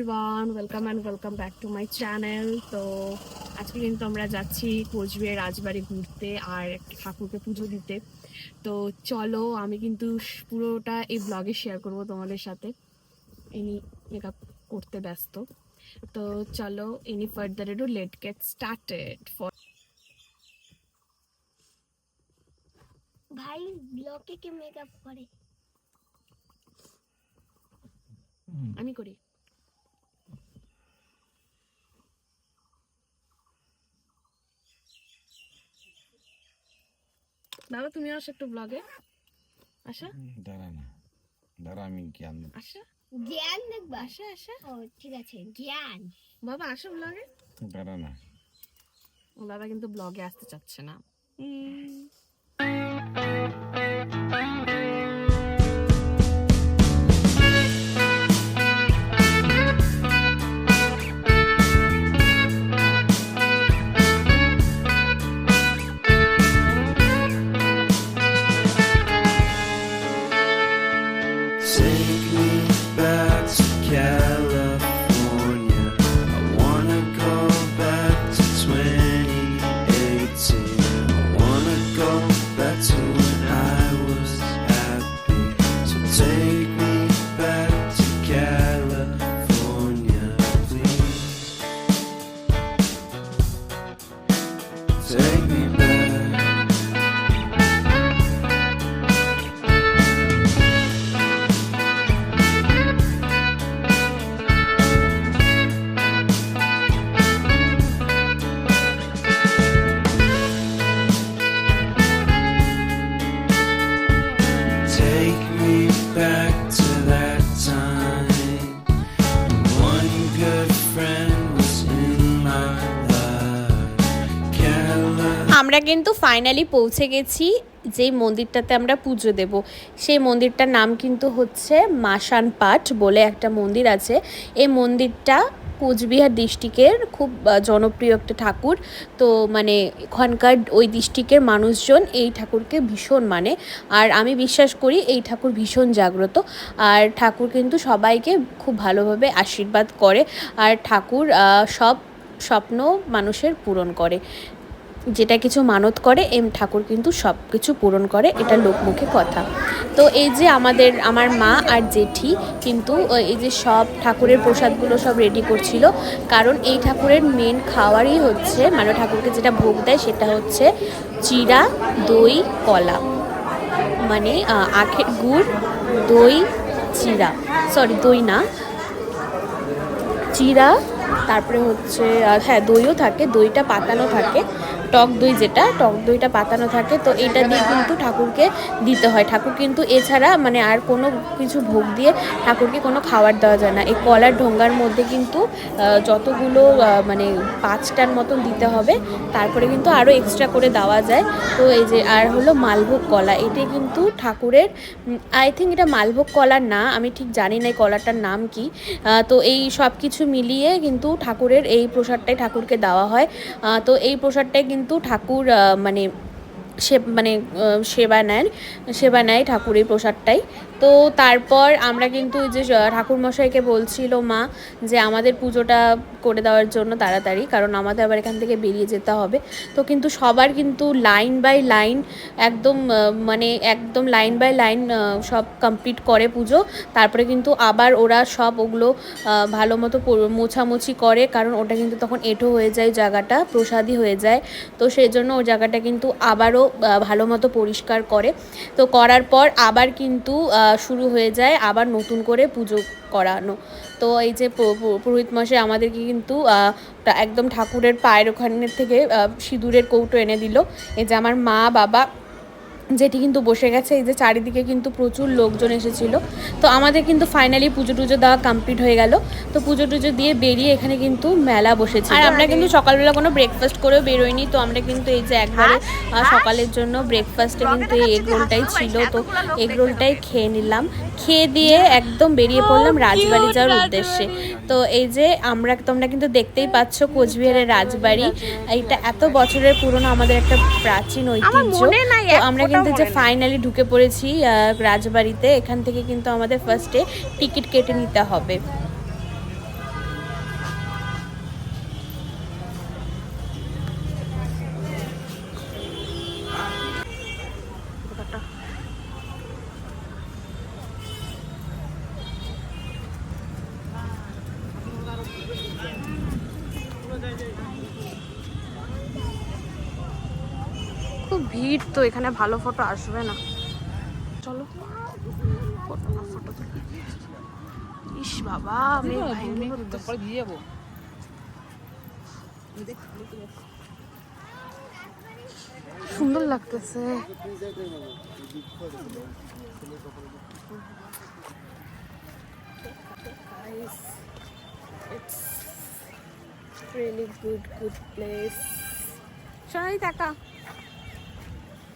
Everyone, welcome back to my channel. তো আজকে কিন্তু আমরা যাচ্ছি কোচবিহার রাজবাড়ি ঘুরতে আর ঠাকুরকে পুজো দিতে। তো চলো, আমি কিন্তু পুরোটা এই ব্লগে শেয়ার করব তোমাদের সাথে। ইনি মেকআপ করতে ব্যস্ত, তো চলো any further edu late get started. ভাই ব্লগে কে মেকআপ করে? আমি করি। বাবা তুমি আসো একটু ব্লগে। আশা দাঁড়া আমি জ্ঞান আশা জ্ঞান দেখবা? আশা আশা ও ঠিক আছে, জ্ঞান। বাবা আসো ব্লগে। দাঁড়া না। ও বাবা কিন্তু ব্লগে আসতে চাচ্ছে না। Take me back to California. I wanna go back to 2018. I wanna go back to when I was happy. So take me back to California, please. Take me back. Take me back to that time when one good friend was in my life. আমরা কিন্তু finally পৌঁছে গেছি যেই মন্দিরটাতে আমরা পুজো দেব। সেই মন্দিরটার নাম কিন্তু হচ্ছে মাসান পাট বলে একটা মন্দির আছে। এই মন্দিরটা কোচবিহার ডিস্ট্রিক্টের খুব জনপ্রিয় একটা ঠাকুর। তো মানে এখানকার ওই ডিস্ট্রিক্টের মানুষজন এই ঠাকুরকে ভীষণ মানে, আর আমি বিশ্বাস করি এই ঠাকুর ভীষণ জাগ্রত। আর ঠাকুর কিন্তু সবাইকে খুব ভালোভাবে আশীর্বাদ করে, আর ঠাকুর সব স্বপ্ন মানুষের পূরণ করে। যেটা কিছু মানত করে ঠাকুর কিন্তু সব কিছু পূরণ করে, এটা লোকমুখে কথা। তো এই যে আমার মা আর জেঠি কিন্তু এই যে সব ঠাকুরের প্রসাদগুলো সব রেডি করছিল, কারণ এই ঠাকুরের মেন খাওয়ারই হচ্ছে, মানে ঠাকুরকে যেটা ভোগ দেয় সেটা হচ্ছে চিড়া, দই, কলা, মানে আখের গুড়, দই, চিড়া, সরি দই না, চিড়া, তারপরে হচ্ছে হ্যাঁ দইও থাকে, দইটা পাতানো থাকে, টক দই, যেটা টক দইটা পাতানো থাকে। তো এইটা দিয়ে কিন্তু ঠাকুরকে দিতে হয়। ঠাকুর কিন্তু এছাড়া মানে আর কোনো কিছু ভোগ দিয়ে ঠাকুরকে কোনো খাবার দেওয়া যায় না। এই কলার ঢোঙ্গার মধ্যে কিন্তু যতগুলো মানে 5টার মতন দিতে হবে, তারপরে কিন্তু আরও এক্সট্রা করে দেওয়া যায়। তো এই যে আর হলো মালভোগ কলা, এটাই কিন্তু ঠাকুরের, আই থিঙ্ক এটা মালভোগ কলা না, আমি ঠিক জানি না এই কলাটার নাম কি। তো এই সব কিছু মিলিয়ে কিন্তু ঠাকুরের এই প্রসাদটাই ঠাকুরকে দেওয়া হয়। তো এই প্রসাদটাই কিন্তু ঠাকুর মানে সেবা নেয় ঠাকুর এই প্রসাদটাই। তো তারপর আমরা কিন্তু ওই যে ঠাকুরমশাইকে বলছিল মা যে আমাদের পুজোটা করে দেওয়ার জন্য তাড়াতাড়ি, কারণ আমাদের আবার এখান থেকে বেরিয়ে যেতে হবে। তো কিন্তু সবার কিন্তু লাইন বাই লাইন একদম লাইন বাই লাইন সব কমপ্লিট করে পুজো। তারপরে কিন্তু আবার ওরা সব ওগুলো ভালো মতো মোছামুছি করে, কারণ ওটা কিন্তু তখন এঁঠো হয়ে যায়, জায়গাটা প্রসাদী হয়ে যায়। তো সেই জন্য ওই জায়গাটা কিন্তু আবারও ভালো মতো পরিষ্কার করে। তো করার পর আবার কিন্তু শুরু হয়ে যায় আবার নতুন করে পুজো করানো। তো এই যে পুরোহিত মশাই আমাদেরকে কিন্তু একদম ঠাকুরের পায়ের ওখানে থেকে সিঁদুরের কৌটো এনে দিল। এই যে আমার মা, বাবা, যেটি কিন্তু বসে গেছে। এই যে চারিদিকে কিন্তু প্রচুর লোকজন এসেছিল। তো আমাদের কিন্তু ফাইনালি পুজো টুজো দেওয়া কমপ্লিট হয়ে গেল। তো পুজো টুজো দিয়ে বেরিয়ে এখানে কিন্তু মেলা বসেছে, আর আমরা কিন্তু সকালবেলা কোনো ব্রেকফাস্ট করেও বেরোইনি। তো আমরা কিন্তু এই যে একবারে সকালের জন্য ব্রেকফাস্টে কিন্তু এই এগ রোলটাই ছিল, তো এগ রোলটাই খেয়ে নিলাম। খেয়ে দিয়ে একদম বেরিয়ে পড়লাম রাজবাড়ি যাওয়ার উদ্দেশ্যে। তো এই যে তোমরা কিন্তু দেখতেই পাচ্ছ কোচবিহারের রাজবাড়ি। এইটা এত বছরের পুরনো আমাদের একটা প্রাচীন ঐতিহ্য। তো আমরা কিন্তু যে ফাইনালি ঢুকে পড়েছি রাজবাড়িতে। এখান থেকে কিন্তু আমাদের ফার্স্টে টিকিট কেটে নিতে হবে। ভিড় তো এখানে ভালো ফটো আসবে না। চলো ফটো তুলি। ইস বাবা আমি সুন্দর লাগতেছে। It's really good place. সবাই টাকা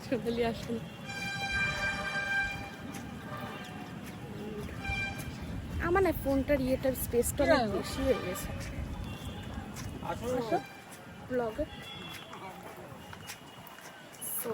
চলে আসুন। আমার না ফোনটার ইয়েটার স্পেসটা অনেক বেশি হয়ে গেছে ব্লগে। সো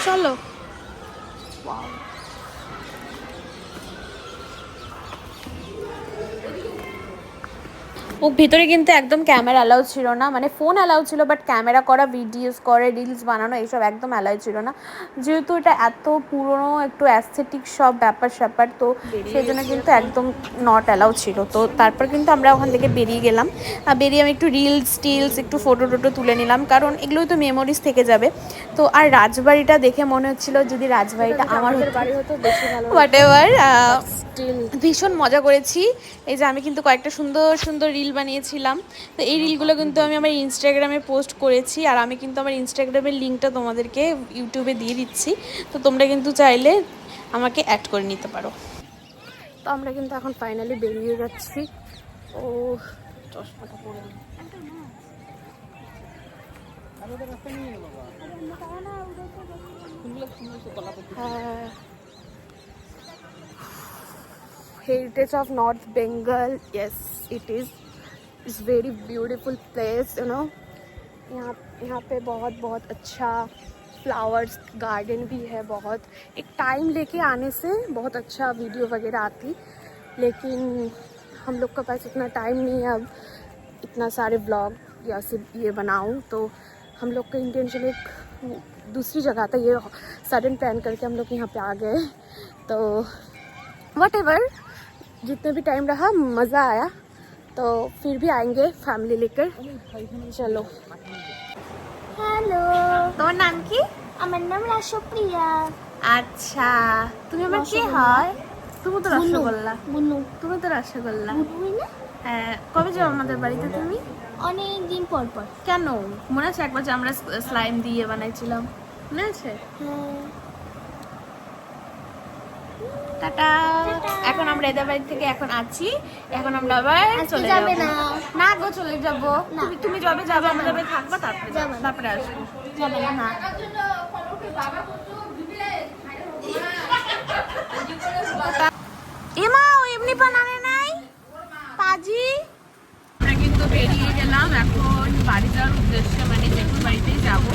চলো। ও ভিতরে কিন্তু একদম ক্যামেরা অ্যালাউ ছিল না, মানে ফোন অ্যালাউ ছিল বাট ক্যামেরা করা, ভিডিওস করে, রিলস বানানো এইসব একদম অ্যালাউ ছিল না, যেহেতু এটা এত পুরনো একটু অ্যাস্থেটিক সব ব্যাপার স্যাপার, তো সেই জন্য কিন্তু একদম নট অ্যালাউ ছিল। তো তারপর কিন্তু আমরা ওখান থেকে বেরিয়ে গেলাম, বেরিয়ে আমি একটু টিলস একটু ফটো টোটো তুলে নিলাম, কারণ এগুলোই তো মেমোরিজ থেকে যাবে। তো আর রাজবাড়িটা দেখে মনে হচ্ছিল যদি রাজবাড়িটা আমার বাড়ি হতো বেশি ভালো, হোয়াট এভার। ভীষণ মজা করেছি। এই যে আমি কিন্তু কয়েকটা সুন্দর সুন্দর রিল বানিয়েছিলাম, তো এই রিলগুলো কিন্তু আমি আমার ইনস্টাগ্রামে পোস্ট করেছি, আর আমি কিন্তু আমার ইনস্টাগ্রামের লিঙ্কটা তোমাদেরকে ইউটিউবে দিয়ে দিচ্ছি, তো তোমরা কিন্তু চাইলে আমাকে অ্যাড করে নিতে পারো। তো আমরা কিন্তু এখন ফাইনালি বেরিয়ে যাচ্ছি। ও চশমাটা পরে হ্যাঁ, Heritage of North Bengal, yes it is, it's very beautiful place, you know। यहाँ पे बहुत अच्छा फ्लावर्स गार्डन भी है, बहुत एक टाइम लेके आने से बहुत अच्छा वीडियो वगैरह आती, लेकिन हम लोग के पास इतना टाइम नहीं है अब इतना सारे ब्लॉग या सिर्फ ये बनाऊँ, तो हम लोग का इंटेंशन एक दूसरी जगह था, ये सडन प्लान करके हम लोग यहाँ पे आ गए। तो व्हाटएवर, जितने भी टाइम रहा मज़ा आया, तो फिर भी आएंगे फैमिली लेकर। चलो। হ্যালো, তোমার নাম কি? আমার নাম রাসপ্রিয়া। আচ্ছা, তুমি আমার কি হয়? তুমি তো রসগোল্লা। বুনু। তুমি তো রসগোল্লা। বুনু না? হ্যাঁ, কবে যাও আমাদের বাড়িতে তুমি? অনেক দিন পর পর। কেন মনে আছে একবার যে আমরা স্লাইম দিয়ে বানাইছিলাম, মনে আছে? হ্যাঁ। টাটা। এখন আমরা এদের বাড়ি থেকে এখন আছি, এখন আমরা আবার চলে যাবে যাব। না। না গো, চলে যাব। তুমি যবে যাবে আমরা যাবে থাকবা, তারপরে আসবো। যাবে না। না এমা ও এমনি বানানে নাই পাজি। আমরা কিন্তু বেরিয়ে গেলাম এখন বাড়ি যাওয়ার উদ্দেশ্যে, মানে জেঠুর বাড়িতেই যাবো।